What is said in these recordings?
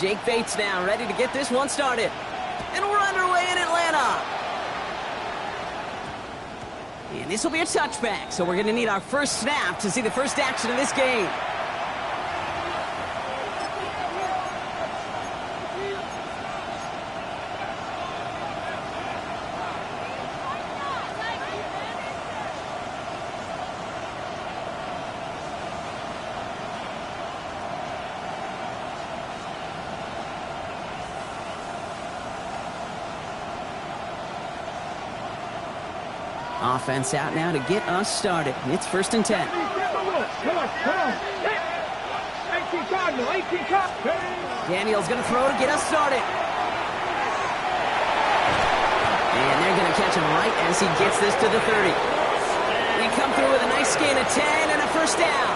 Jake Bates now ready to get this one started. And we're underway in Atlanta. And this will be a touchback, so we're going to need our first snap to see the first action of this game. Offense out now to get us started. It's 1st and 10. Come on. 18 Cardinal, 18 Cardinal. Daniel's going to throw to get us started. And they're going to catch him right as he gets this to the 30. We come through with a nice gain of 10 and a first down.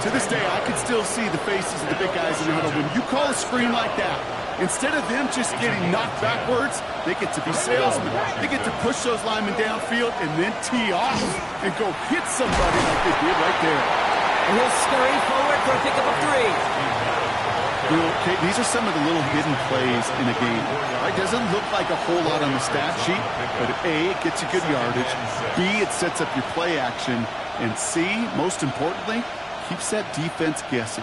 To this day, I can still see the faces of the big guys in the huddle. When you call a screen like that, instead of them just getting knocked backwards, they get to be salesmen. They get to push those linemen downfield and then tee off and go hit somebody like they did right there. And he'll scurry forward for a pickup of 3. Okay, these are some of the little hidden plays in a game. Right? Doesn't look like a whole lot on the stat sheet, but A, it gets you good yardage. B, it sets up your play action. And C, most importantly, keeps that defense guessing.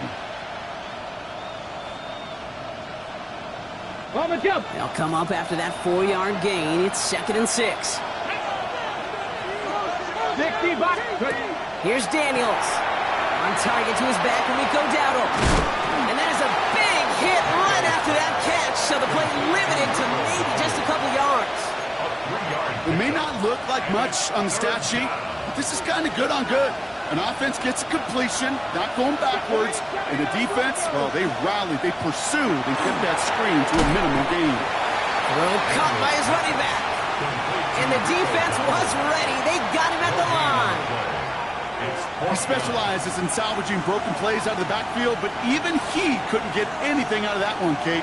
They'll come up after that 4-yard gain. It's 2nd and 6. Here's Daniels. On target to his back, Rico Dowdle. And that is a big hit right after that catch. So the play limited to maybe just a couple yards. It may not look like much on the stat sheet, but this is kind of good on good. An offense gets a completion, not going backwards, and the defense, well, they rallied, they pursued, and kept that screen to a minimal gain. Throw caught by his running back. And the defense was ready. They got him at the line. He specializes in salvaging broken plays out of the backfield, but even he couldn't get anything out of that one, Kate.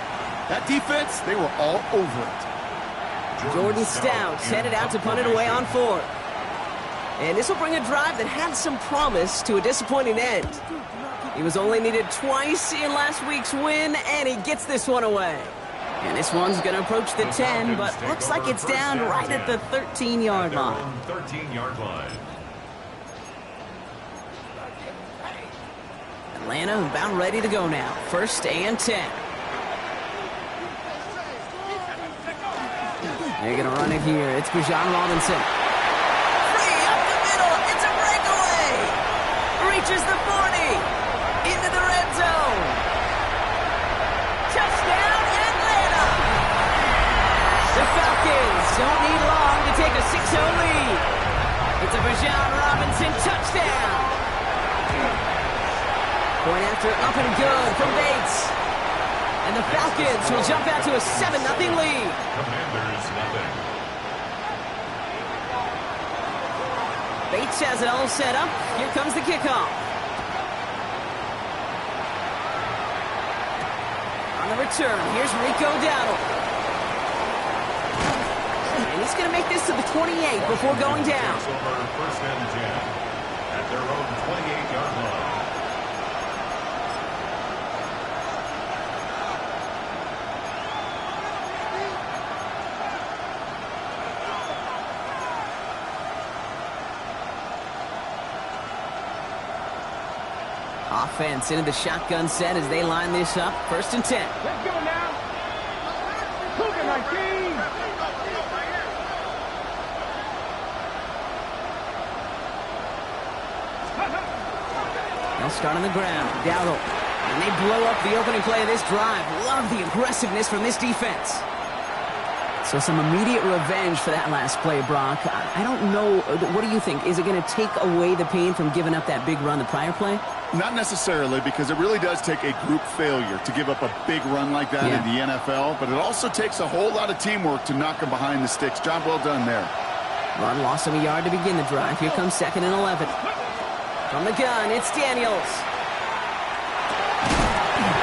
That defense, they were all over it. Jordan Stout's headed out to punt it away on 4th. And this will bring a drive that had some promise to a disappointing end. He was only needed twice in last week's win, and he gets this one away. And this one's going to approach the 10, but looks like it's down right at the 13-yard line. 13-yard line. Atlanta about ready to go now. 1st and 10. They're going to run it here. It's Bijan Robinson. Free up the middle. It's a breakaway. Reaches the 40. Into the red zone. Touchdown, Atlanta. The Falcons don't need long to take a 6-0 lead. It's a Bijan Robinson touchdown. Point after up and good from Bates. And the Falcons will jump out to a 7-0 lead. Commanders nothing. Bates has it all set up. Here comes the kickoff. On the return, here's Rico Dowdle. And he's going to make this to the 28 before going down. Over 1st and 10 at their own 28-yard line. Offense into the shotgun set as they line this up. 1st and 10. Let's go now. Cougar 19. They'll start on the ground. Dowdle. And they blow up the opening play of this drive. Love the aggressiveness from this defense. So some immediate revenge for that last play, Brock. I don't know. What do you think? Is it going to take away the pain from giving up that big run the prior play? Not necessarily, because it really does take a group failure to give up a big run like that in the NFL, but it also takes a whole lot of teamwork to knock them behind the sticks. Job well done there. Run lost him a yard to begin the drive. Here comes 2nd and 11. From the gun, it's Daniels.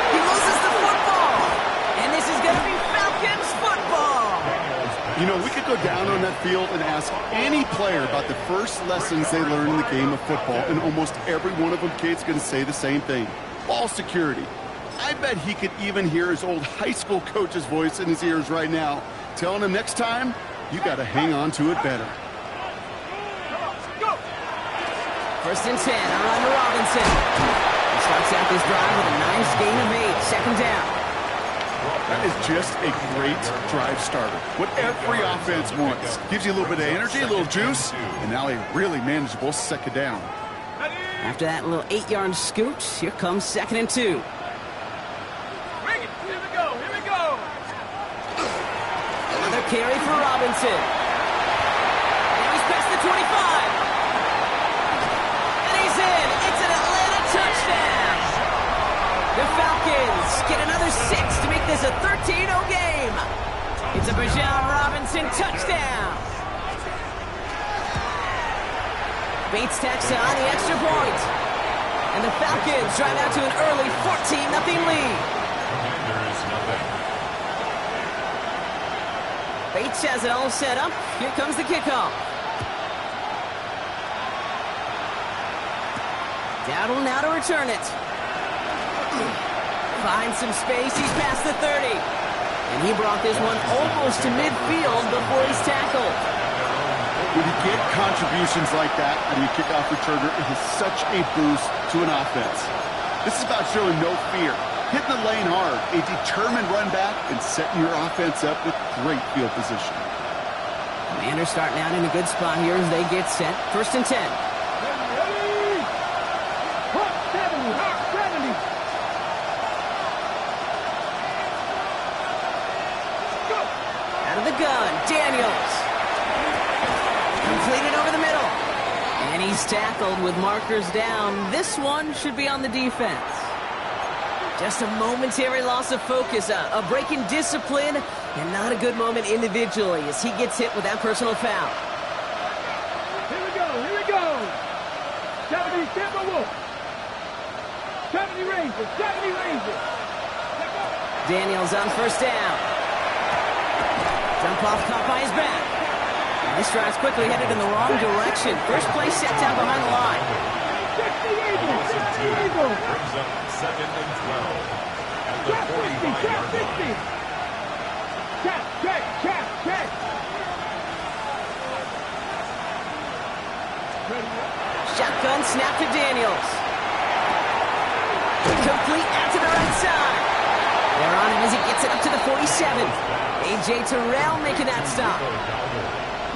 He loses the football, and this is going to be Falcons football. You know, we could go down on that field and ask any player about the first lessons they learned in the game of football, and almost every one of them, Kate's going to say the same thing. Ball security. I bet he could even hear his old high school coach's voice in his ears right now, telling him next time, you got to hang on to it better. First and 10, on to Robinson. He starts out this drive with a nice gain of 8, second down. That is just a great drive starter. What every offense wants. Gives you a little bit of energy, a little juice, and now a really manageable second down. After that little 8-yard scoot, here comes second and 2. Here we go. Another carry for Robinson. Now he's past the 25. And he's in. It's an Atlanta touchdown. The Falcons get another 6 to make this a 13-0 game. It's a Bijan Robinson touchdown. Bates tacks on the extra point. And the Falcons drive out to an early 14-0 lead. Bates has it all set up. Here comes the kickoff. Dowdle now to return it. Finds some space. He's past the 30. And he brought this one almost to midfield before he's tackled. When you get contributions like that on your kickoff returner, it is such a boost to an offense. This is about showing no fear, hitting the lane hard, a determined run back, and setting your offense up with great field position. Commanders starting out in a good spot here as they get set. First and 10. Ready? Hot 70. Go. Out of the gun, Daniels. Completed over the middle. And he's tackled with markers down. This one should be on the defense. Just a momentary loss of focus, a break in discipline, and not a good moment individually as he gets hit with that personal foul. Here we go. 70 Tampa Wolf. 70 Rangers. Daniels on first down. Jump off caught by his back. This drive's quickly headed in the wrong direction. First play set down behind the line. 60 Eagles. Brings up second and 12. At the 45-yard line. Check. Shotgun snap to Daniels. Complete out to the right side. They're on him as he gets it up to the 47. A.J. Terrell making that stop.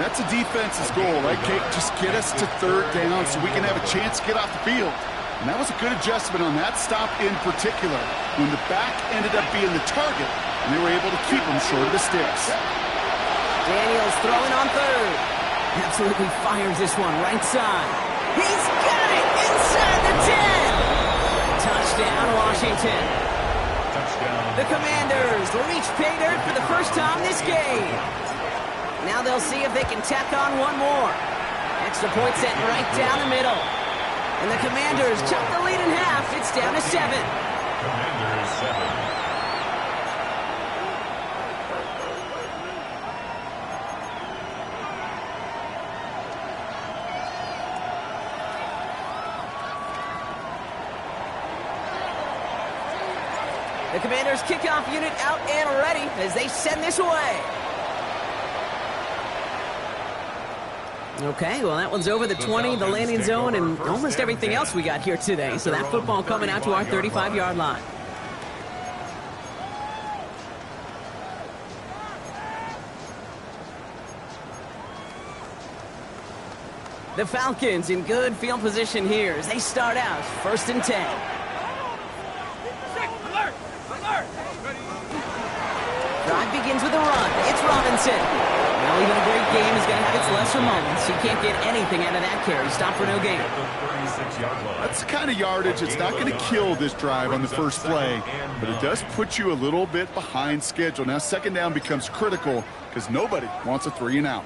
That's a defense's goal, right, Kate? Just get us to third down so we can have a chance to get off the field. And that was a good adjustment on that stop in particular, when the back ended up being the target, and they were able to keep him short of the sticks. Daniels throwing on third. Absolutely fires this one right side. He's got it inside the 10. Touchdown, Washington. The Commanders reach pay dirt for the first time this game. Now they'll see if they can tack on one more. Extra point set right down the middle. And the Commanders chop the lead in half. It's down to 7. Commanders 7. The Commanders kickoff unit out and ready as they send this away. Okay, well, that one's over the 20, the landing zone, and almost everything else we got here today. So that football coming out to our 35-yard line. The Falcons in good field position here as they start out first and 10. Drive begins with a run. It's Robinson. Now even a great game is going to have its lesser moments. He can't get anything out of that carry. Stop for no gain. That's the kind of yardage it's not going to kill this drive on the first play, but it does put you a little bit behind schedule. Now second down becomes critical because nobody wants a 3 and out.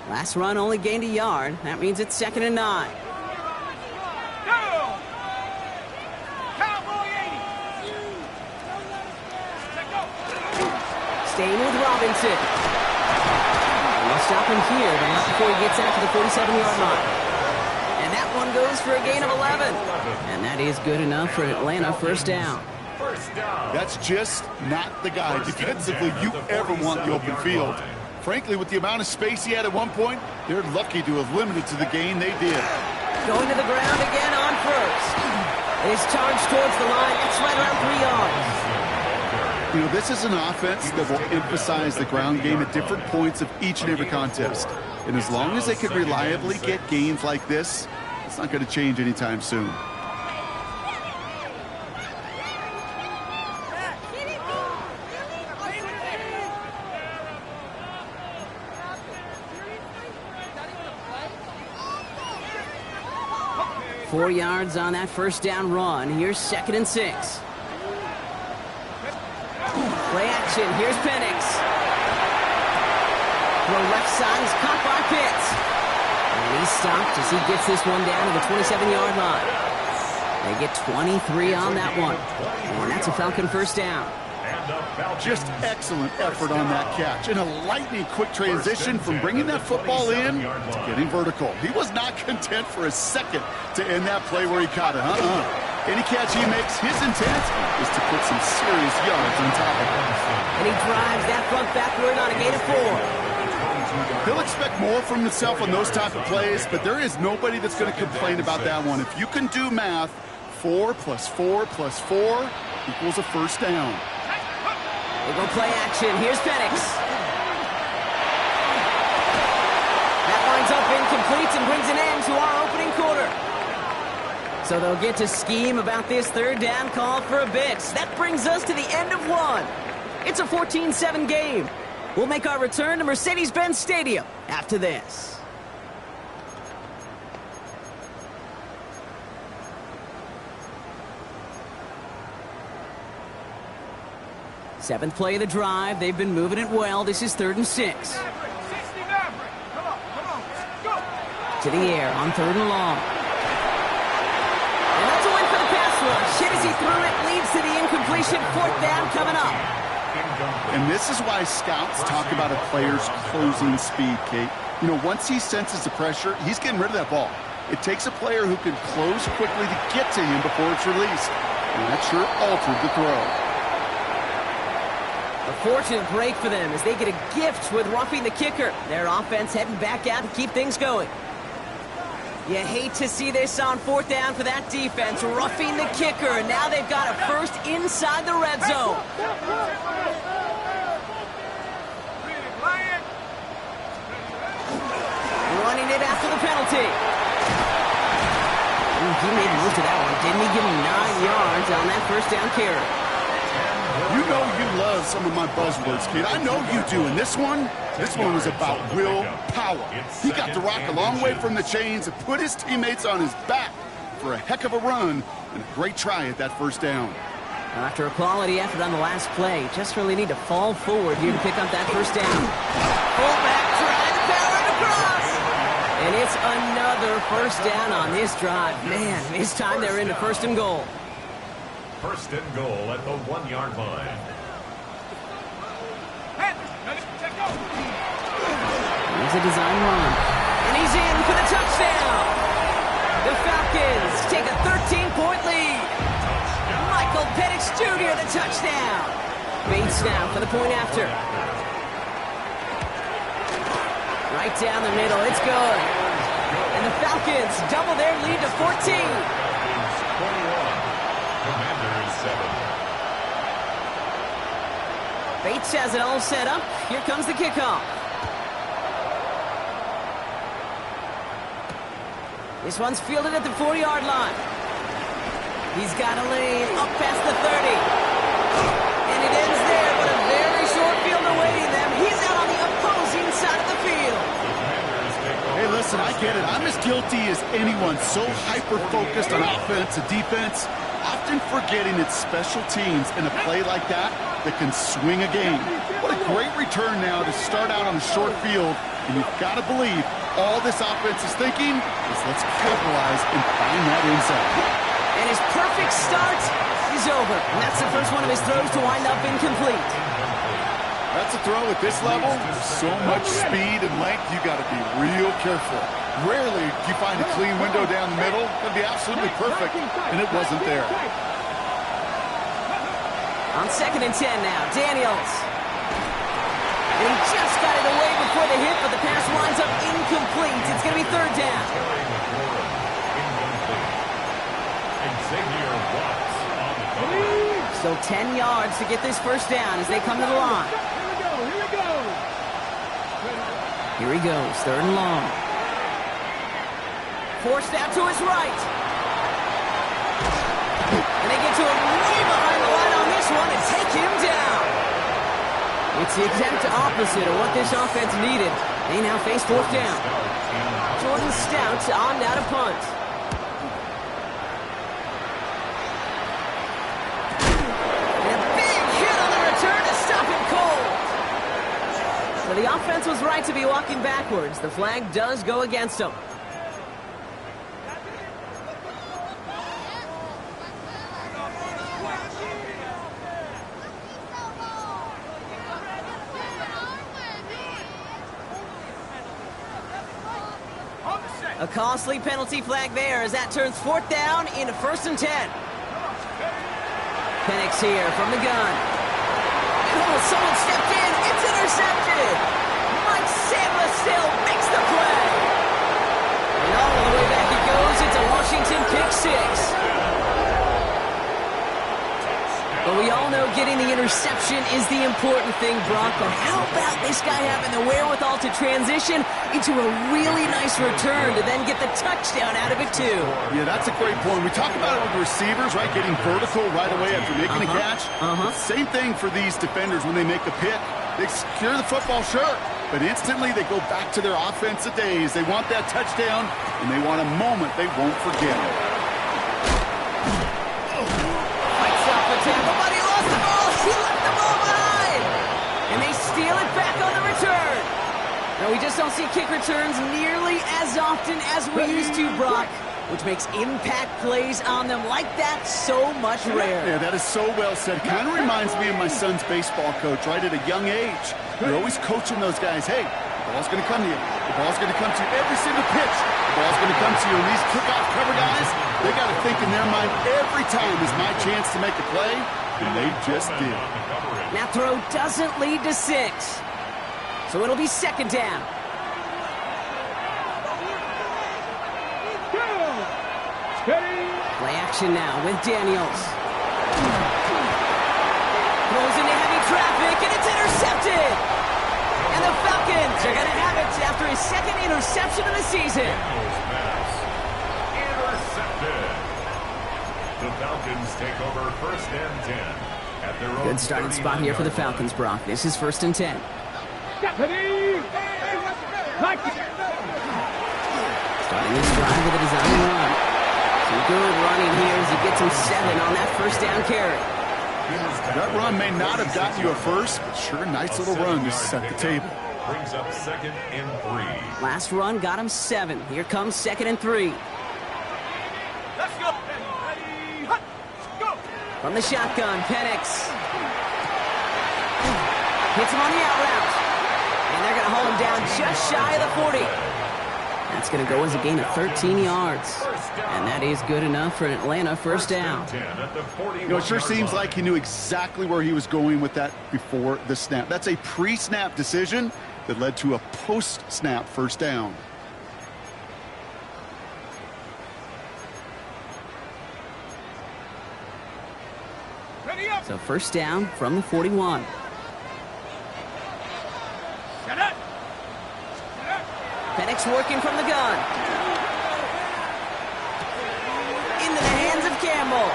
Last run only gained a yard. That means it's 2nd and 9. Staying with Robinson. And they'll stop him here, but not before he gets out to the 47-yard line. And that one goes for a gain of 11. And that is good enough for Atlanta first down. First down. That's just not the guy defensively you ever want in the open field. Frankly, with the amount of space he had at one point, they're lucky to have limited to the gain they did. Going to the ground again on first. And he's charged towards the line. That's right around 3 yards. You know, this is an offense that will emphasize the ground game at different points of each and every contest. And as long as they can reliably get gains like this, it's not going to change anytime soon. Four yards on that first down run. Here's 2nd and 6. Play action. Here's Penix. Throw left side is caught by Pitts. And he's stopped as he gets this one down to the 27-yard line. They get 23 on that one. And that's a Falcon first down. Just excellent effort on that catch. And a lightning quick transition from bringing that football in to getting vertical. He was not content for a second to end that play where he caught it. Any catch he makes, his intent is to put some serious yards on top of it. And he drives that front backward on a gain of 4. He'll expect more from himself on those type of plays, but there is nobody that's going to complain about that one. If you can do math, 4 plus 4 plus 4 equals a first down. They go play action. Here's Penix. That winds up incomplete and brings an end to our opening quarter. So they'll get to scheme about this third down call for a bit. That brings us to the end of one. It's a 14-7 game. We'll make our return to Mercedes-Benz Stadium after this. Seventh play of the drive. They've been moving it well. This is 3rd and 6. To the air on 3rd and long. And that's a win for the pass rush. Hit as he threw it, leads to the incompletion. 4th down coming up. And this is why scouts talk about a player's closing speed, Kate. You know, once he senses the pressure, he's getting rid of that ball. It takes a player who can close quickly to get to him before it's released. And that sure altered the throw. A fortunate break for them as they get a gift with roughing the kicker. Their offense heading back out to keep things going. You hate to see this on 4th down for that defense, roughing the kicker, and now they've got a first inside the red zone. Running it after the penalty. Ooh, he made most of that one, didn't he? Give him 9 yards on that first down carry. You know you love some of my buzzwords, kid. I know you do. And this one was about willpower. He got the rock a long way from the chains and put his teammates on his back for a heck of a run and a great try at that first down. After a quality effort on the last play, just really need to fall forward here to pick up that first down. Fullback trying to power it across. And it's another first down on this drive. Man, this time they're into 1st and goal. 1st and goal at the 1-yard line. Here's a design run. And he's in for the touchdown. The Falcons take a 13-point lead. Michael Penix Jr. the touchdown. Bates now for the point after. Right down the middle. It's good. And the Falcons double their lead to 14. 21. Commanders 7. Bates has it all set up. Here comes the kickoff. This one's fielded at the 4-yard line. He's got a lane up past the 30. And it ends there, but a very short field awaiting them. He's out on the opposing side of the field. Hey, listen, I get it. I'm as guilty as anyone. So hyper-focused on offense and defense, often forgetting it's special teams in a play like that can swing a game. What a great return now to start out on a short field. And you've got to believe all this offense is thinking is let's capitalize and find that inside. And his perfect start is over. And that's the first one of his throws to wind up incomplete. That's a throw at this level. So much speed and length, you got to be real careful. Rarely do you find a clean window down the middle. That'd be absolutely perfect, and it wasn't there. On 2nd and 10 now, Daniels. And he just got it away before the hit, but the pass winds up incomplete. It's going to be 3rd down. So 10 yards to get this 1st down as they come to the line. Here he goes, 3rd and long. Forced out to his right. And they get to him way behind the line on this one and take him down. It's the exact opposite of what this offense needed. They now face 4th down. Jordan Stout on now to punt. And a big hit on the return to stop him cold. So the offense was right to be walking backwards. The flag does go against them. A costly penalty flag there as that turns 4th down into 1st and 10. Penix here from the gun. Oh, someone stepped in. It's intercepted. Mike Samuel makes the play. And all the way back it goes. It's a Washington pick 6. But we all know getting the interception is the important thing, Brock. But how about this guy having the wherewithal to transition into a really nice return to then get the touchdown out of it, too? Yeah, that's a great point. We talk about it with receivers, right? Getting vertical right away after making a catch. Same thing for these defenders when they make a pick. They secure the football, sure, but instantly they go back to their offensive days. They want that touchdown, and they want a moment they won't forget. But he lost the ball. He left the ball behind. And they steal it back on the return. Now, we just don't see kick returns nearly as often as we used to, Brock, which makes impact plays on them like that so much rarer. Yeah, that is so well said. Kind of reminds me of my son's baseball coach, right, at a young age. You're always coaching those guys, hey, the ball's going to come to you. The ball's going to come to you every single pitch. The ball's going to come to you. And these kickoff cover guys, they got to think in their mind every time is my chance to make a play, and they just did. That throw doesn't lead to 6. So it'll be 2nd down. Play action now with Daniels. Throws into heavy traffic, and it's intercepted. And the Falcons are going to have it after his 2nd interception of the season. Intercepted. The Falcons take over 1st and 10 at their own. Good starting spot here for the Falcons, Brock. This is 1st and 10. Starting this drive with a design run. Some good running here as he gets him 7 on that 1st down carry. That run may not have gotten you a first, but sure, a nice little run to set the table. Brings up 2nd and 3. Last run got him 7. Here comes 2nd and 3. Let's go. From the shotgun, Penix. Hits him on the out route. And they're going to hold him down just shy of the 40. That's going to go as a gain of 13 yards. And that is good enough for an Atlanta 1st down. You know, it sure seems like he knew exactly where he was going with that before the snap. That's a pre-snap decision that led to a post-snap 1st down. So 1st down from the 41. Penix working from the gun. Into the hands of Campbell.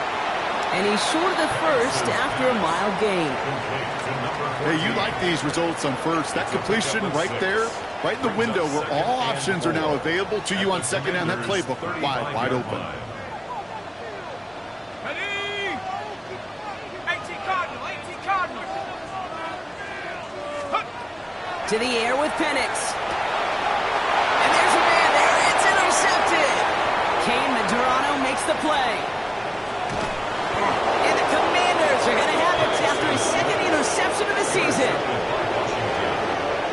And he's short of the 1st after a mile gain. Hey, you like these results on 1st. That completion right there, right in the window where all options are now available to you on 2nd down. That playbook wide open. To the air with Penix. And there's a man there. It's intercepted. Kane Medrano makes the play. And the Commanders are going to have it after his 2nd interception of the season.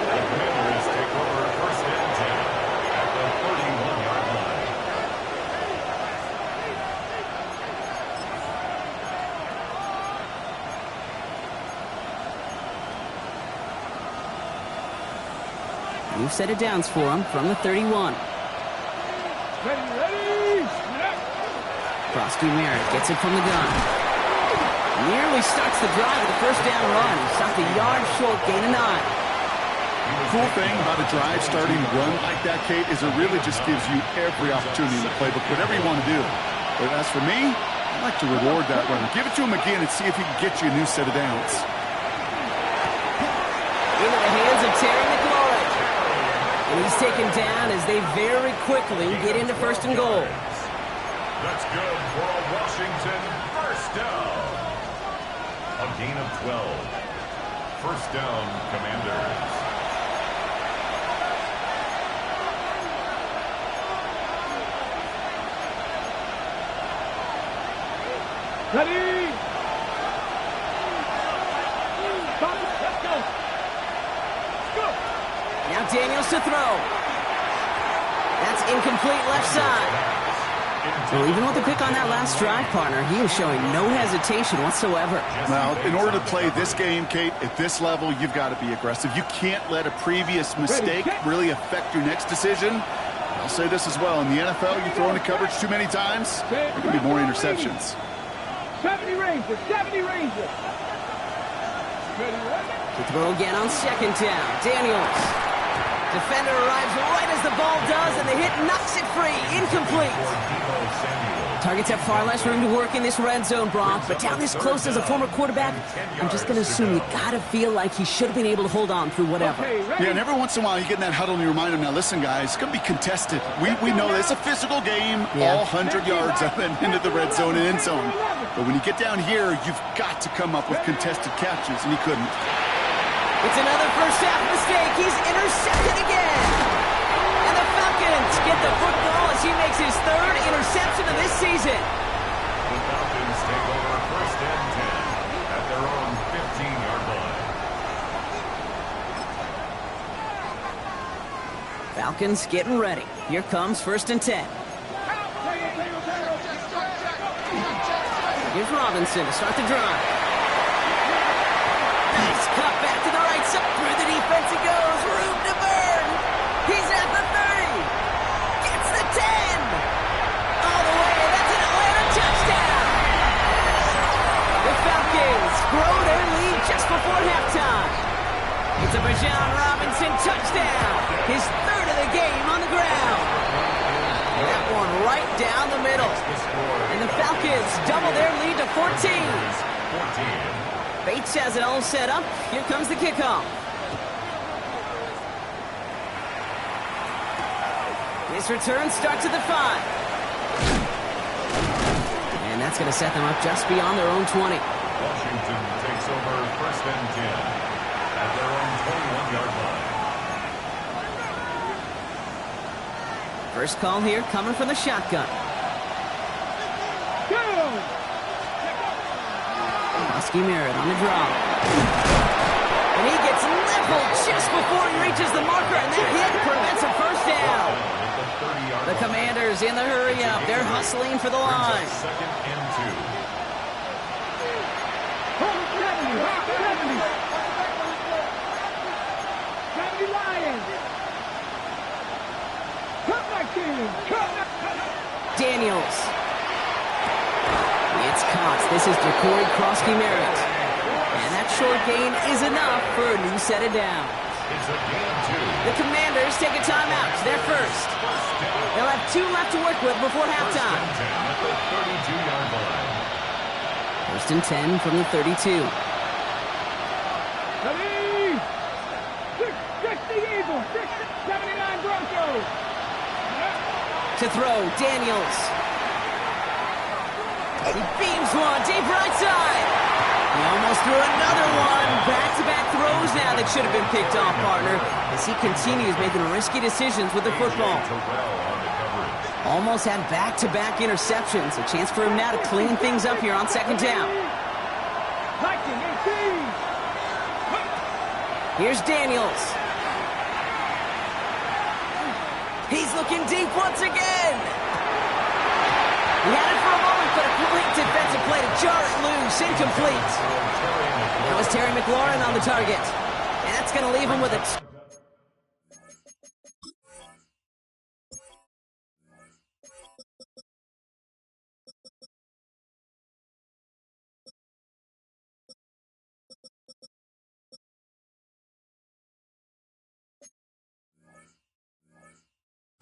The Commanders take over 1st and 10 at the 31. New set of downs for him from the 31. Ready. Frosty Merritt gets it from the gun. Nearly starts the drive with a first down run. Stopped a yard short, gain of 9. Cool thing about a drive starting run like that, Kate, is it really just gives you every opportunity in the playbook, whatever you want to do. But as for me, I like to reward that run. Give it to him again and see if he can get you a new set of downs. Into the hands of Terry McLaurin. And he's taken down as they very quickly get into first and goal. That's good for a Washington first down. A gain of 12. First down, Commanders. Ready. Let's go. Now Daniels to throw. That's incomplete left side. Well, even with the pick on that last drive, partner, he was showing no hesitation whatsoever. Well, in order to play this game, Kate, at this level, you've got to be aggressive. You can't let a previous mistake really affect your next decision. I'll say this as well. In the NFL, you throw into coverage too many times, there can be more interceptions. 70 Rangers. To throw again on second down. Daniels. Defender arrives right as the ball does, and the hit knocks it free. Incomplete. Targets have far less room to work in this red zone, Brock, but down this close as a former quarterback, I'm just going to assume you got to feel like he should have been able to hold on through whatever. Yeah, and every once in a while you get in that huddle and you remind him, now listen, guys, it's going to be contested. We know it's a physical game, all 100 yards up and into the red zone and end zone. But when you get down here, you've got to come up with contested catches, and he couldn't. It's another first half mistake. He's intercepted again. And the Falcons get the football as he makes his third interception of this season. The Falcons take over first and 10 at their own 15-yard line. Falcons getting ready. Here comes first and 10. Here's Robinson to start the drive. Nice cut back to the right side. Through the defense he goes. Room to burn. He's at the 30. Gets the 10. All the way. That's an Atlanta touchdown. The Falcons grow their lead just before halftime. It's a Bijan Robinson touchdown. His third of the game on the ground. And that one right down the middle. And the Falcons double their lead to 14. Bates has it all set up. Here comes the kickoff. This return starts at the 5. And that's going to set them up just beyond their own 20. Washington takes over first and 10 at their own 21-yard line. First call here coming from the shotgun. Frosty Merritt on the draw. And he gets leveled just before he reaches the marker, and that hit prevents a first down. The Commanders in the hurry-up. They're hustling for the line. Second and 2. Daniels. It's Cox. This is Jacory Frosty Merritt. And that short gain is enough for a new set of downs. It's a gain 2. The Commanders take a timeout. They're first. They'll have 2 left to work with before halftime. First and 10 from the 32. Ready? 60 Eagles, 79 Broncos. To throw, Daniels. He beams one, deep right side. He almost threw another one. Back-to-back throws now that should have been picked off, partner, as he continues making risky decisions with the football. Almost had back-to-back interceptions. A chance for him now to clean things up here on second down. Here's Daniels. He's looking deep once again. He had it for a moment, but a complete defensive play to jar it loose. Incomplete. That was Terry McLaurin on the target. And that's going to leave him with a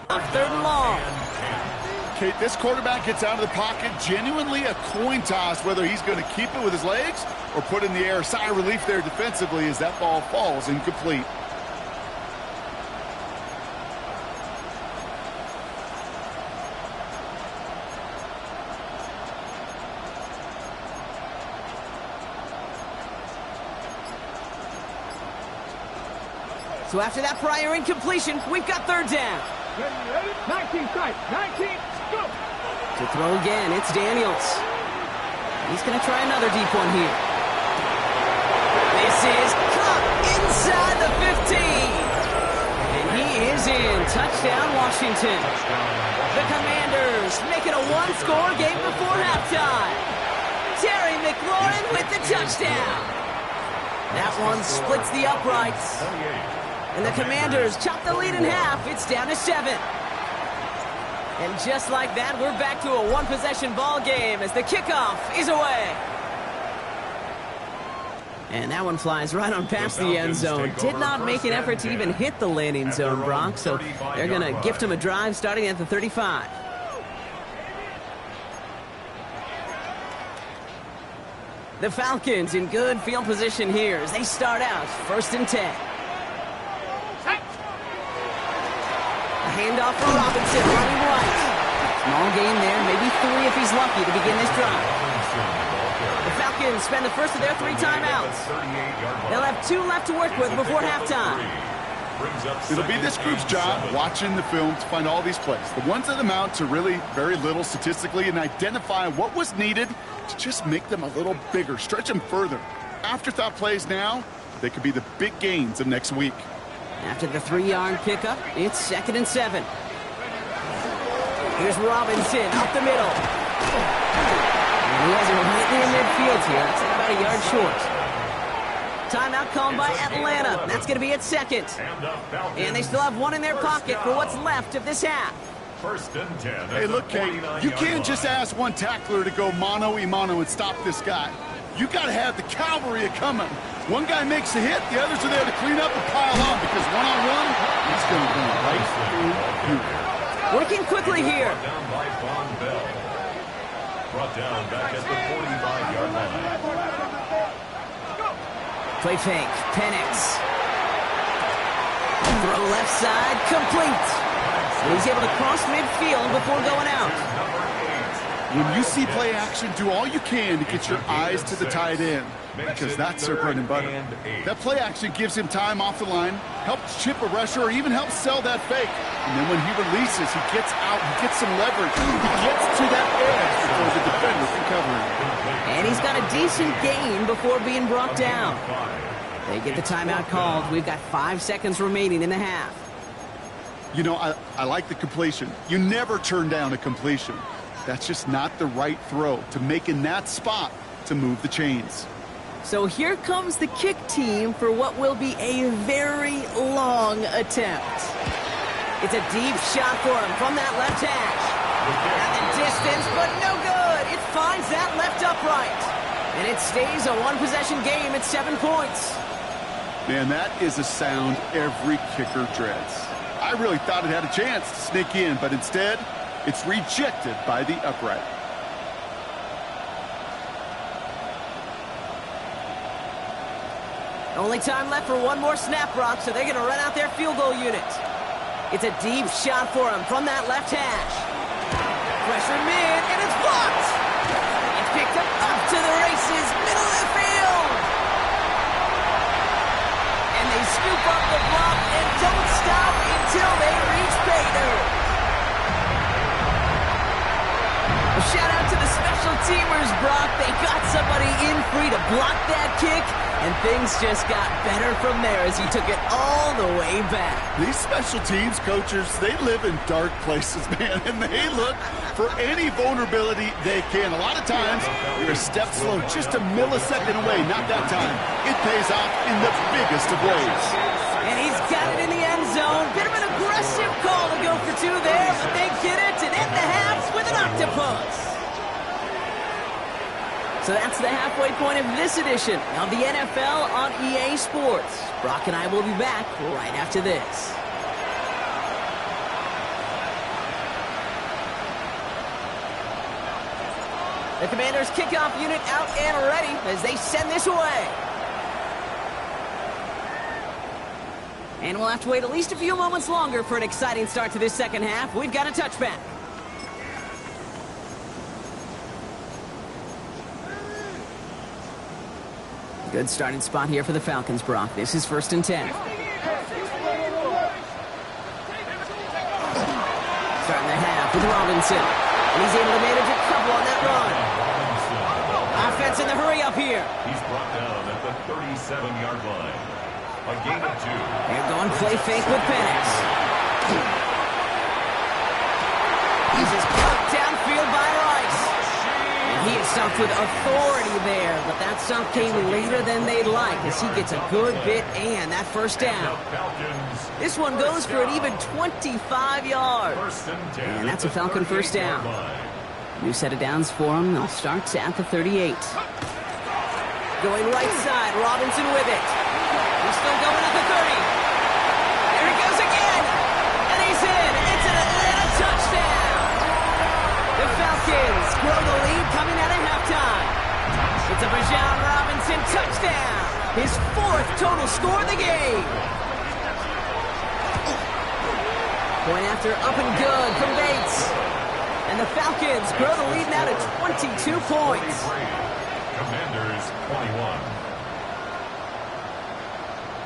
3rd and long. Kate, this quarterback gets out of the pocket, genuinely a coin toss whether he's going to keep it with his legs or put it in the air. Sigh of relief there defensively as that ball falls incomplete. So after that prior incompletion, we've got 3rd down. 19 strike, 19, go! To throw again, it's Daniels. He's going to try another deep one here. This is caught inside the 15. And he is in. Touchdown, Washington. The Commanders make it a one-score game before halftime. Terry McLaurin with the touchdown. That one splits the uprights. And the Commanders chop the lead in half. It's down to 7. And just like that, we're back to a one-possession ball game as the kickoff is away. And that one flies right on past the end zone. Did not make an effort to even hit the landing zone, Brock. So they're going to gift him a drive starting at the 35. The Falcons in good field position here as they start out 1st and 10. A handoff for Robinson, running right. Small gain there, maybe 3 if he's lucky to begin this drive. The Falcons spend the first of their 3 timeouts. They'll have 2 left to work with before halftime. It'll be this group's job watching the film to find all these plays. The ones that amount to really very little statistically and identify what was needed to just make them a little bigger, stretch them further. Afterthought plays now, they could be the big gains of next week. After the 3-yard pickup, it's 2nd and 7. Here's Robinson up the middle. And he has it right near midfield here. That's about a yard short. Timeout called by Atlanta. That's going to be at 2nd. And they still have 1 in their pocket for what's left of this half. 1st and 10. Hey, look, Kate, you can't just ask one tackler to go mano-a-mano and stop this guy. You got to have the cavalry coming. One guy makes a hit, the others are there to clean up and pile on because one-on-one, he's going to go right through you. Working quickly here. Down by Von Bell. Brought down back at the 45-yard line. Play fake, Penix. Throw left side, complete. And he's able to cross midfield before going out. When you see play action, do all you can to get your eyes to the tight end because that's their bread and butter. That play action gives him time off the line, helps chip a rusher, or even helps sell that fake. And then when he releases, he gets out, he gets some leverage. He gets to that edge before the defender can cover him. And he's got a decent gain before being brought down. They get the timeout called. We've got 5 seconds remaining in the half. You know, I like the completion. You never turn down a completion. That's just not the right throw to make in that spot to move the chains. So here comes the kick team for what will be a very long attempt. It's a deep shot for him from that left hash. At the distance, but no good. It finds that left upright. And it stays a one-possession game at 7 points. Man, that is a sound every kicker dreads. I really thought it had a chance to sneak in, but instead, it's rejected by the upright. Only time left for one more snap, Brock, so they're going to run out their field goal unit. It's a deep shot for him from that left hash. Pressure mid, and it's blocked. It's picked up to the races, middle of the field. And they scoop up the block and don't stop until they reach pay dirt. A shout out to the special teamers, Brock. They got somebody in free to block that kick, and things just got better from there as he took it all the way back. These special teams coaches, they live in dark places, man, and they look for any vulnerability they can. A lot of times, you're a step slow, just a millisecond away. Not that time. It pays off in the biggest of ways. And he's got it in the end zone. Bit of an aggressive call to go for 2 there, but they get it and end the half with an octopus. So that's the halfway point of this edition of the NFL on EA Sports. Brock and I will be back right after this. The Commanders' kickoff unit out and ready as they send this away. And we'll have to wait at least a few moments longer for an exciting start to this second half. We've got a touchback. Good starting spot here for the Falcons, Brock. This is 1st and 10. Starting the half with Robinson. And he's able to manage a couple on that run. Offense in the hurry up here. He's brought down at the 37-yard line. A gain of 2. They're going play fake with Penix. He's just poked downfield by Rice. And he is stuffed with authority there, but that stuff came later than they'd like as he gets a good bit and that first down. This one goes for an even 25 yards. And that's a Falcon first down. New set of downs for him. They'll start at the 38. Going right side, Robinson with it. He's still going at the 30. There he goes again. And he's in. It's an Atlanta touchdown. The Falcons grow the lead coming out of halftime. It's a Bijan Robinson touchdown. His 4th total score of the game. Point after up and good from Bates. And the Falcons grow the lead now to 22 points. Commanders 21.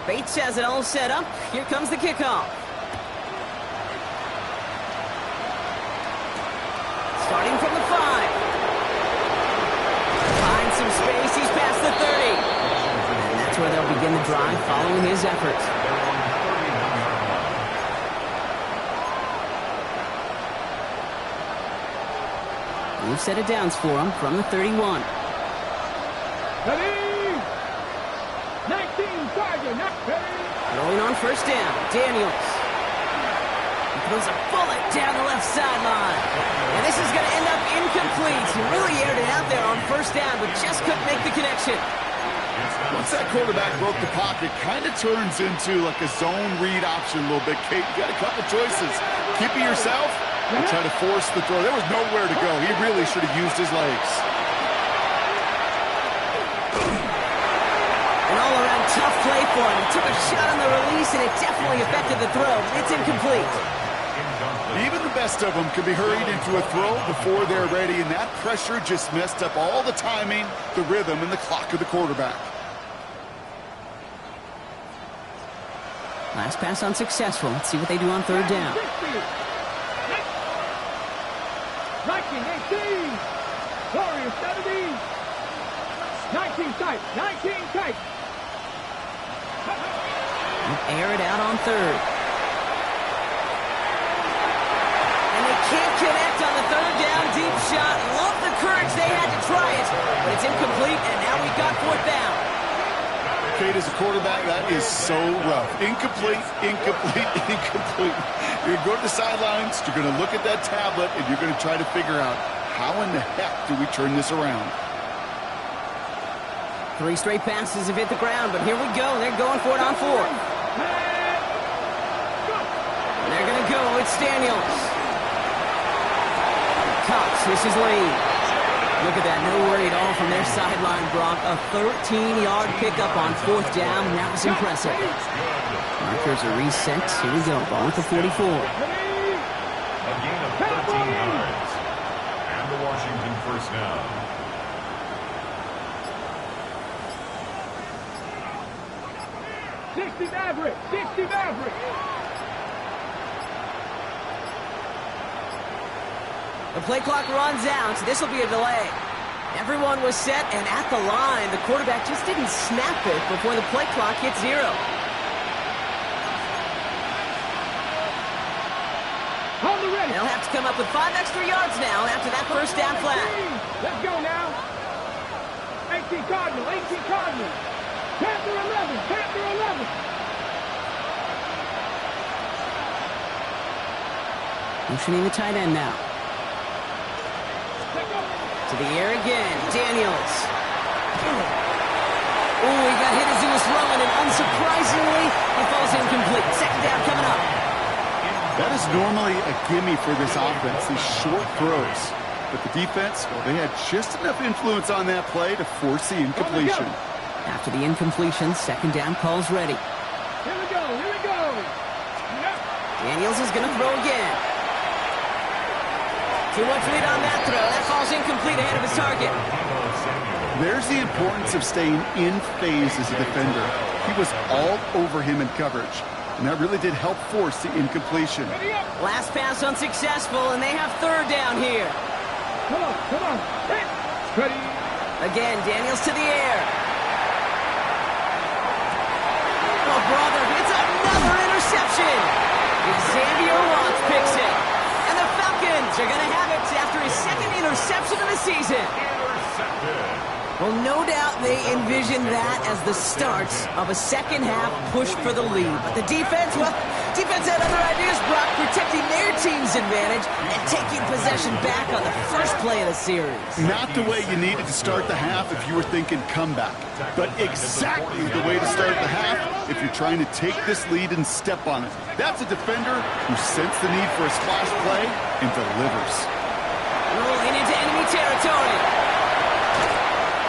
Bates has it all set up. Here comes the kickoff. Starting from the 5. Finds some space. He's past the 30. And that's where they'll begin the drive following his efforts. New set of downs for him from the 31. Ready? 19, Tiger, not ready. Going on first down, Daniels. He throws a bullet down the left sideline. And this is going to end up incomplete. He really aired it out there on first down, but just couldn't make the connection. Once that quarterback broke the pocket, kind of turns into like a zone read option a little bit. Kate, you got a couple choices. Keep it yourself and try to force the throw. There was nowhere to go. He really should have used his legs. An all-around tough play for him. He took a shot on the release, and it definitely affected the throw. It's incomplete. Even the best of them can be hurried into a throw before they're ready, and that pressure just messed up all the timing, the rhythm, and the clock of the quarterback. Last pass unsuccessful. Let's see what they do on third down. 19, 18. Warriors 70. 19 tight. 19 tight. Air it out on third. And they can't connect on the third down deep shot. Love the courage they had to try it, but it's incomplete, and now we've got 4th down. Kate, as a quarterback, that is so rough. Incomplete, incomplete, incomplete. You're going to go to the sidelines, you're going to look at that tablet, and you're going to try to figure out how in the heck do we turn this around. 3 straight passes have hit the ground, but here we go. They're going for it on 4th. They're going to go. It's Daniels. Cox, this is Lane. Look at that. No worry at all from their sideline, Brock. A 13-yard pickup on 4th down. That was impressive. Markers are reset. Here we go. Ball at the 44. A gain of 13 yards. And the Washington first down. Maverick. 60 Maverick. The play clock runs out. This will be a delay. Everyone was set and at the line. The quarterback just didn't snap it before the play clock hit 0. They'll have to come up with 5 extra yards now after that first down flag. Let's go now. 18 Cardinal, 18 Cardinal. Panther 11, Panther 11. Motioning the tight end now. To the air again, Daniels. Oh, he got hit as he was throwing, and unsurprisingly, he falls incomplete. Second down coming up. That is normally a gimme for this offense, these short throws. But the defense, well, they had just enough influence on that play to force the incompletion. After the incompletion, second down call's ready. Here we go, here we go. Daniels is going to throw again. Too much lead on that throw. That falls incomplete ahead of his target. There's the importance of staying in phase as a defender. He was all over him in coverage, and that really did help force the incompletion. Last pass unsuccessful, and they have third down here. Come on, come on. Hit. Ready. Again, Daniels to the air. Oh, brother, it's another interception. Xavier Watts picks it. And the Falcons are going to have it after his second interception of the season. Well, no doubt they envisioned that as the start of a second-half push for the lead. But the defense, well, defense had other ideas, Brock, protecting their team's advantage and taking possession back on the first play of the series. Not the way you needed to start the half if you were thinking comeback, but exactly the way to start the half if you're trying to take this lead and step on it. That's a defender who sensed the need for a splash play and delivers. Rolling into enemy territory.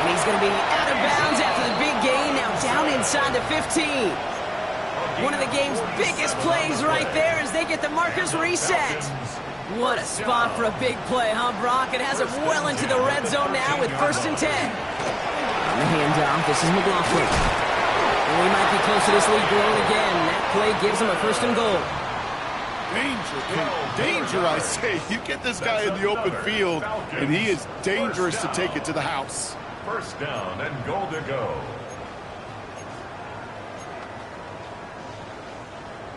And he's going to be out of bounds after the big gain, now down inside the 15. One of the game's biggest plays right there as they get the markers reset. What a spot for a big play, huh, Brock? It has it well into the red zone now with 1st and 10. On the handoff, this is McLaughlin. And we might be close to this lead growing again. That play gives him a 1st and goal. Danger, danger, I say. You get this guy in the open field, and he is dangerous to take it to the house. 1st down and goal to go.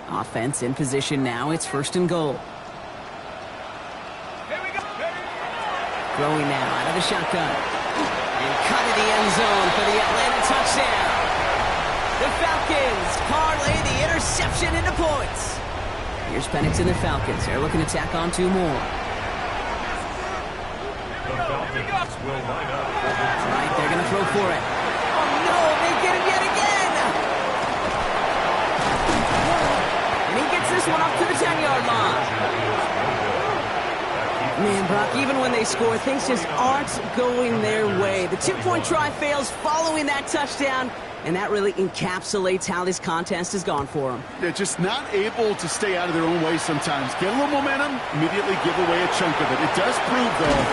Offense in position now. It's 1st and goal. Here we go. Throwing now out of the shotgun. And cut to the end zone for the Atlanta touchdown. The Falcons parlay the interception into points. Here's Penix and the Falcons. They're looking to tack on 2 more. The Falcons will line up. That's right, they're going to throw for it. Oh, no, they get him yet again. And he gets this one up to the 10-yard line. Man, Brock, even when they score, things just aren't going their way. The 2-point try fails following that touchdown, and that really encapsulates how this contest has gone for them. They're just not able to stay out of their own way sometimes. Get a little momentum, immediately give away a chunk of it. It does prove, though.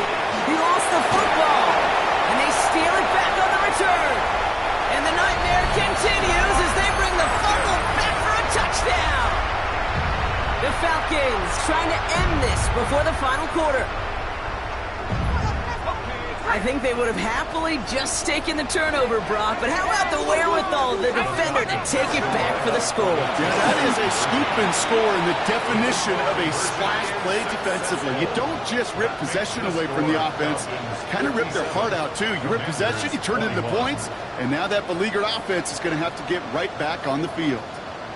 He lost the football, and they steal it back on the return. And the nightmare continues as they bring the fumble back for a touchdown. The Falcons trying to end this before the final quarter. I think they would have happily just taken the turnover, Brock, but how about the wherewithal of the defender to take it back for the score? Yeah, that is a scoop and score in the definition of a splash play defensively. You don't just rip possession away from the offense, kind of rip their heart out too. You rip possession, you turn it into points, and now that beleaguered offense is going to have to get right back on the field.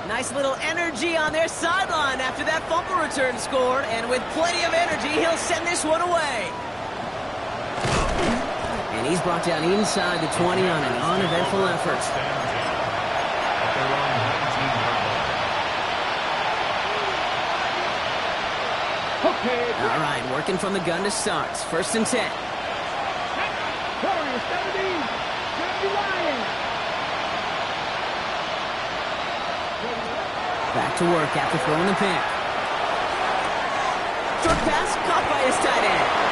Nice little energy on their sideline after that fumble return scored, and with plenty of energy, he'll send this one away. And he's brought down inside the 20 on an uneventful effort. Okay. All right, working from the gun to start. 1st and 10. Warriors 17. Johnny Ryan. Back to work after throwing the pick. Short pass caught by his tight end.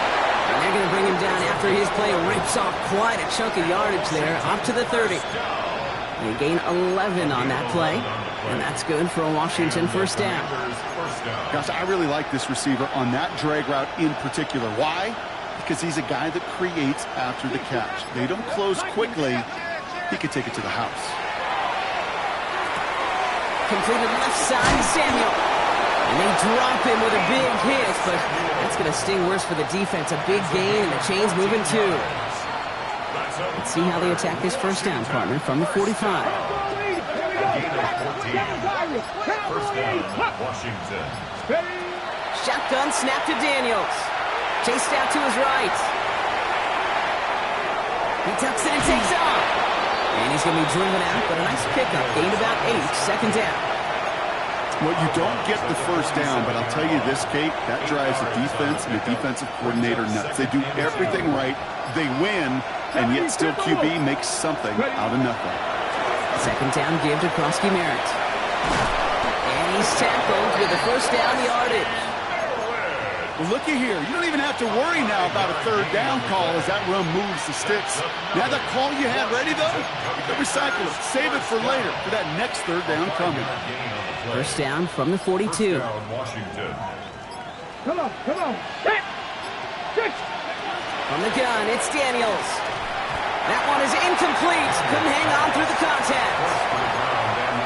And they're going to bring him down after his play rips off quite a chunk of yardage there, up to the 30. They gain 11 on that play, and that's good for a Washington 1st down. Gosh, I really like this receiver on that drag route in particular. Why? Because he's a guy that creates after the catch. They don't close quickly. He could take it to the house. Completed left side to Samuel. And they drop him with a big hit, but that's going to sting worse for the defense. A big gain, and the chain's moving too. Let's see how they attack this 1st down, partner, from the 45. First down, Washington. Shotgun snap to Daniels. Chased out to his right. He tucks it and takes off. And he's going to be driven out, but a nice pickup. Gained about 8, 2nd down. Well, you don't get the first down, but I'll tell you this, Kate, that drives the defense and the defensive coordinator nuts. They do everything right, they win, and yet still QB makes something out of nothing. Second down give to Krosky Merritt. And he's tackled with the first down yardage. Well, looky here. You don't even have to worry now about a third down call as that run moves the sticks. Now that call you had ready, though, you can recycle it. Save it for later for that next third down coming. First down from the 42. Washington. Come on, come on. Hit! Six! From the gun, it's Daniels. That one is incomplete. Couldn't hang on through the contact.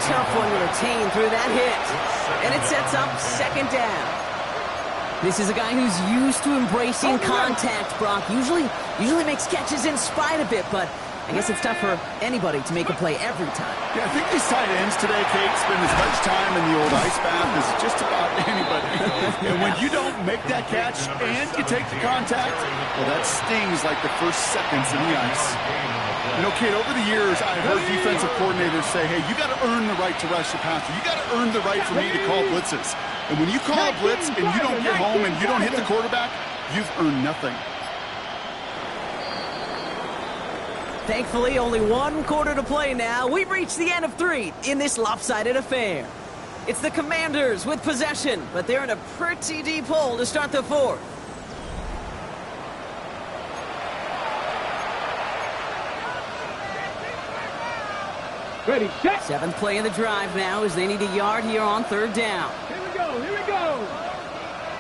Tough one to retain through that hit. And it sets up second down. This is a guy who's used to embracing contact, Brock. Usually makes catches in spite of it, but I guess it's tough for anybody to make a play every time. Yeah, I think these tight ends today, Kate, spend as much time in the old ice bath as just about anybody. And when you don't make that catch and you take the contact, well, that stings like the first seconds in the ice. You know, Kate, over the years, I've heard defensive coordinators say, hey, you got to earn the right to rush the passer. You got to earn the right for me to call blitzes. And when you call a blitz and you don't get home and you don't hit the quarterback, you've earned nothing. Thankfully, only one quarter to play now. We've reached the end of 3 in this lopsided affair. It's the Commanders with possession, but they're in a pretty deep hole to start the 4th. Ready, set! 7th play of the drive now as they need a yard here on third down. Here we go, here we go!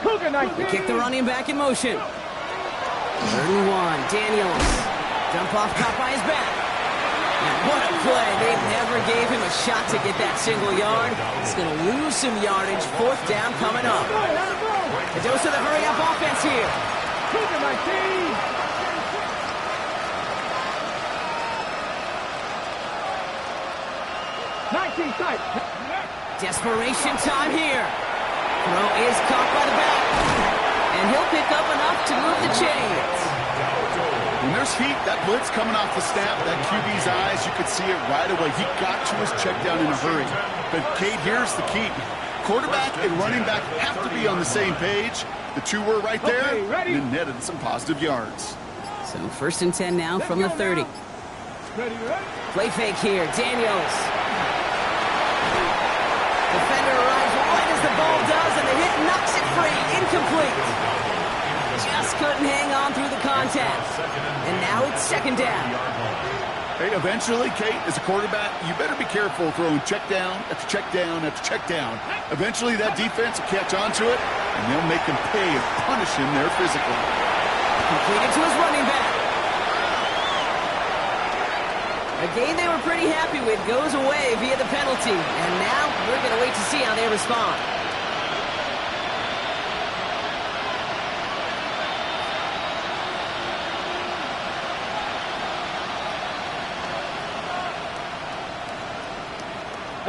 Cougar 19! They kick the running back in motion. 3rd and 1, Daniels. Jump off, caught by his back. And what a play. They never gave him a shot to get that single yard. He's going to lose some yardage. 4th down coming up. A dose of the hurry-up offense here. Cougar 19! 19 tight. Desperation time here. Throw is caught by the back. And he'll pick up enough to move the chains. When there's heat, that blitz coming off the snap, that QB's eyes, you could see it right away. He got to his check down in a hurry. But, Kate, here's the key. Quarterback and running back have to be on the same page. The two were right there, and netted some positive yards. So 1st and 10 now from the 30. Ready? Play fake here, Daniels. Defender arrives right as the ball does, and the hit knocks it free. Incomplete. Just couldn't hang on through the contact. And now it's second down. Hey, eventually, Kate, as a quarterback, you better be careful throwing check down after check down after check down. Eventually, that defense will catch on to it, and they'll make him pay and punish him there physically. Completed to his running back. A game they were pretty happy with goes away via the penalty. And now we're going to wait to see how they respond.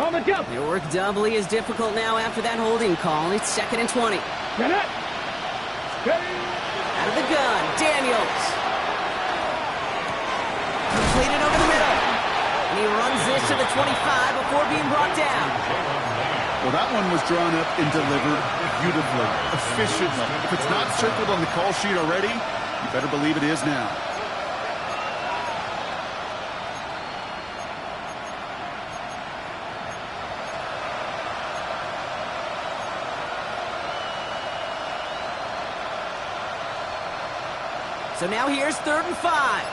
On the jump. Their work doubly as difficult now after that holding call. It's 2nd and 20. Get it. Out of the gun, Daniels. Completed over the middle. And he runs this to the 25 before being brought down. Well, that one was drawn up and delivered beautifully, efficiently. If it's not circled on the call sheet already, you better believe it is now. So now here's 3rd and 5.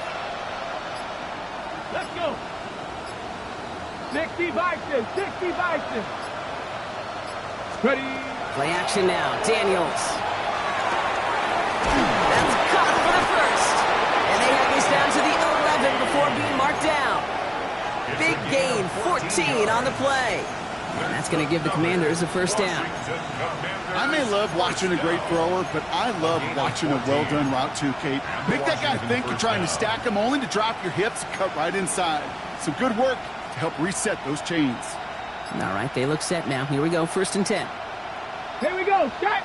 Let's go. 60 Vikings, 60 Vikings. Ready. Play action now, Daniels. That's caught for the first. And they have this down to the 11 before being marked down. Big gain, 14 on the play. And that's going to give the Commanders a first down. I may love watching a great thrower, but I love watching a well-done route too, Kate. Make that guy think you're trying to stack him only to drop your hips and cut right inside. Some good work to help reset those chains. All right, they look set now. Here we go, 1st and 10. Here we go. Set.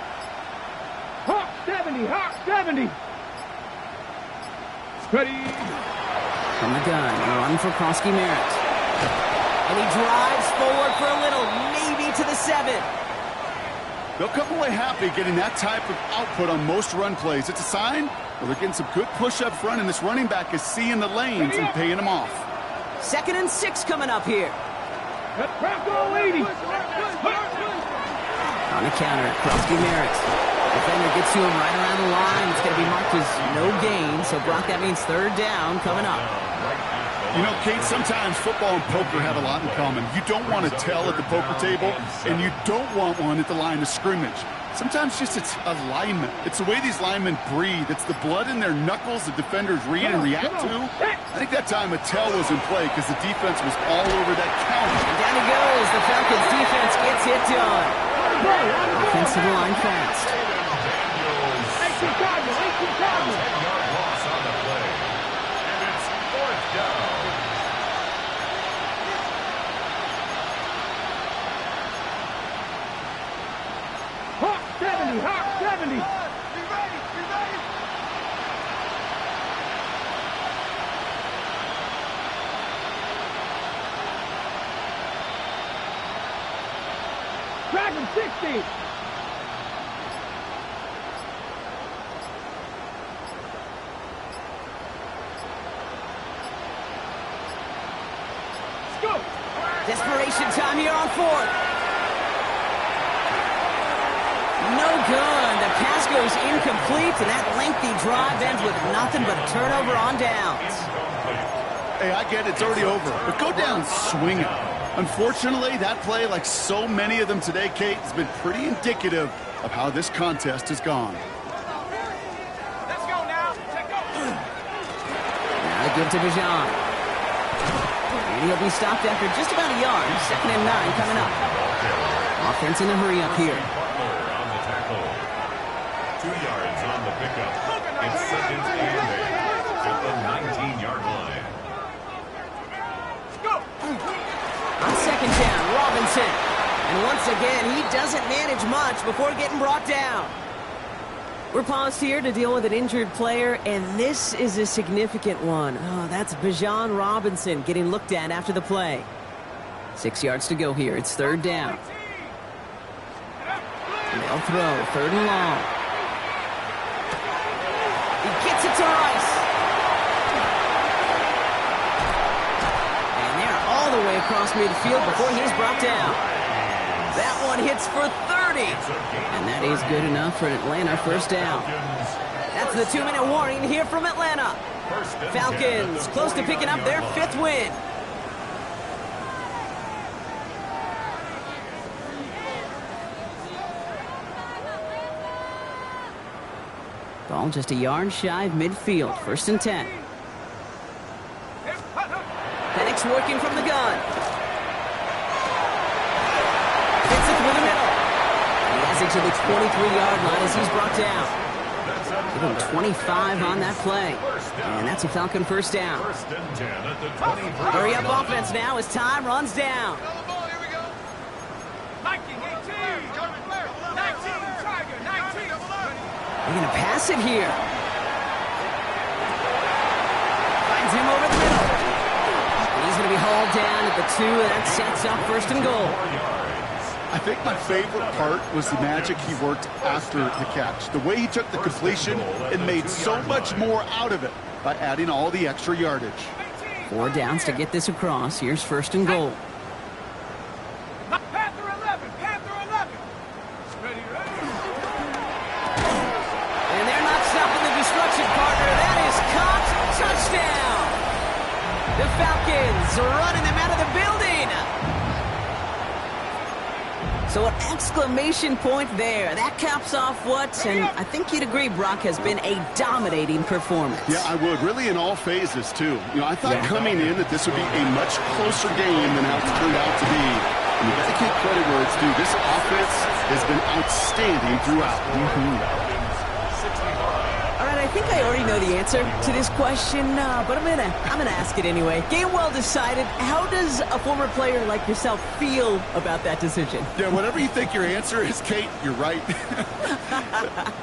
Hawk 70. Hawk 70. Ready. From the gun, a run for Krosky Merritt. And he drives forward for a little, maybe to the 7. They'll come away happy getting that type of output on most run plays. It's a sign where they're getting some good push up front, and this running back is seeing the lanes and paying them off. 2nd and 6 coming up here. On the counter, Krusty Merritt. Defender gets to him right around the line. It's going to be marked as no gain. So, Brock, that means 3rd down coming up. You know, Kate, sometimes football and poker have a lot in common. You don't want to tell at the poker table, and you don't want one at the line of scrimmage. Sometimes just it's alignment. It's the way these linemen breathe. It's the blood in their knuckles the defenders read and react to. I think that time a tell was in play because the defense was all over that counter. And down he goes. The Falcons defense gets it done. Offensive line fast. 18 Cardinal, 18 Cardinal. 10-yard loss on the play. And it's 4th down. Hawk 70, Hawk 70. Dragon 60. Desperation time here on 4th. No good. The pass goes incomplete, and that lengthy drive ends with nothing but a turnover on downs. Hey, I get it. It's already over. But go down swinging. Unfortunately, that play, like so many of them today, Kate, has been pretty indicative of how this contest has gone. Let's go now. Take over. Now they give to Bijan. And he'll be stopped after just about a yard. 2nd and 9 coming up. Offense in a hurry up here. Butler on the tackle. 2 yards on the pickup. It's 2nd and 8 at the 19-yard line. On 2nd down, Robinson. And once again, he doesn't manage much before getting brought down. We're paused here to deal with an injured player, and this is a significant one. Oh, that's Bijan Robinson getting looked at after the play. 6 yards to go here. It's 3rd down. And they'll throw. 3rd and long. He gets it to Rice. And they're all the way across midfield before he's brought down. That one hits for 30. And that is good enough for an Atlanta 1st down. That's the 2-minute warning here from Atlanta. Falcons close to picking up their 5th win. Ball just a yard shy of midfield. 1st and 10. Penix working from the gun. Gets it through the middle. He has it to the 23-yard line as he's brought down. Give him 25 on that play. And that's a Falcon 1st down. 1st and 10 at the 23. Hurry up offense now as time runs down. 19, 18. 19, Tiger, 19. They're going to pass it here. Finds him over the middle. And he's going to be hauled down at the 2, and that sets up 1st and goal. I think my favorite part was the magic he worked after the catch. The way he took the completion and made so much more out of it by adding all the extra yardage. 4 downs to get this across. Here's 1st and goal. Panther 11, Panther 11. Ready, ready. And they're not stopping the destruction, partner. That is caught. Touchdown. The Falcons running them out of the building. So an exclamation point there. That caps off what, and I think you'd agree, Brock, has been a dominating performance. Yeah, I would. Really in all phases, too. You know, I thought coming in that this would be a much closer game than how it's turned out to be. And you got to give credit where it's due. This offense has been outstanding throughout. All right, I think I already know the answer to this question, but I'm gonna ask it anyway. Game well decided. How does a former player like yourself feel about that decision? Yeah, whatever you think your answer is, Kate, you're right.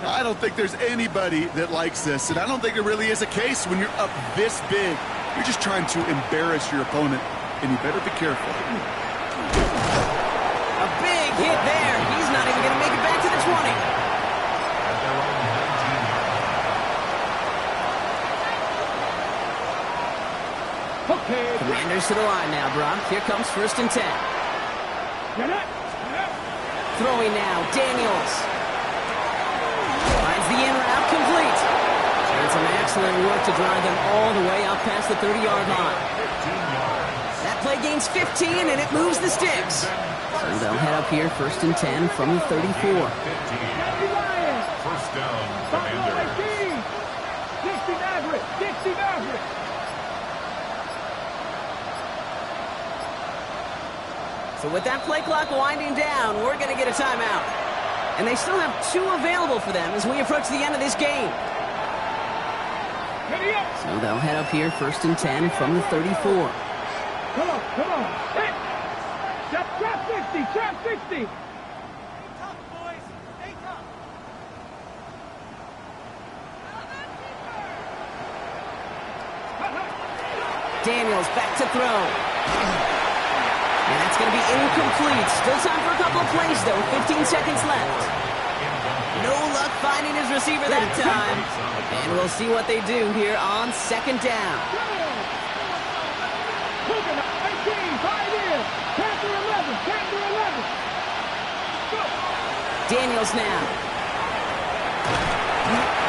I don't think there's anybody that likes this, and I don't think there really is a case when you're up this big. You're just trying to embarrass your opponent. and you better be careful. A big hit there. He's not even going to make it back to the 20. Okay. Commanders to the line now, Brock. Here comes 1st and 10. Throwing now, Daniels. Finds the in route complete. And some excellent work to drive them all the way up past the 30-yard line. That play gains 15, and it moves the sticks. So they'll head up here, 1st and 10 from the 34. 1st down, Commanders. 60 Maverick. 60 Maverick. So with that play clock winding down, we're going to get a timeout. And they still have 2 available for them as we approach the end of this game. So they'll head up here, 1st and 10 from the 34. Come on. Hit. Trap 60. Trap 60. Daniels back to throw. And that's going to be incomplete. Still time for a couple of plays, though. 15 seconds left. No luck finding his receiver that time. And we'll see what they do here on 2nd down. Daniels now.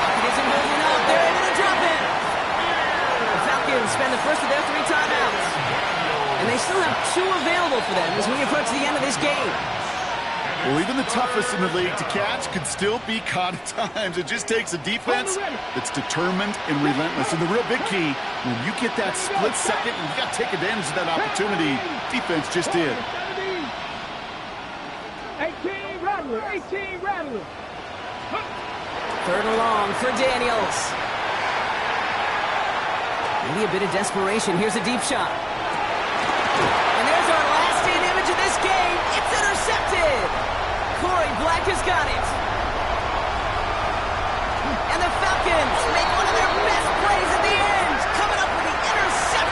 Pocket isn't moving up. They're able to drop it. The Falcons spend the first of their 3 timeouts. And they still have 2 available for them as we approach the end of this game. Well, even the toughest in the league to catch could still be caught at times. It just takes a defense that's determined and relentless. And the real big key, when you get that split second and you got to take advantage of that opportunity, defense just did. 18 Rattler. 18 Rattler. 3rd and long for Daniels. Maybe a bit of desperation. Here's a deep shot.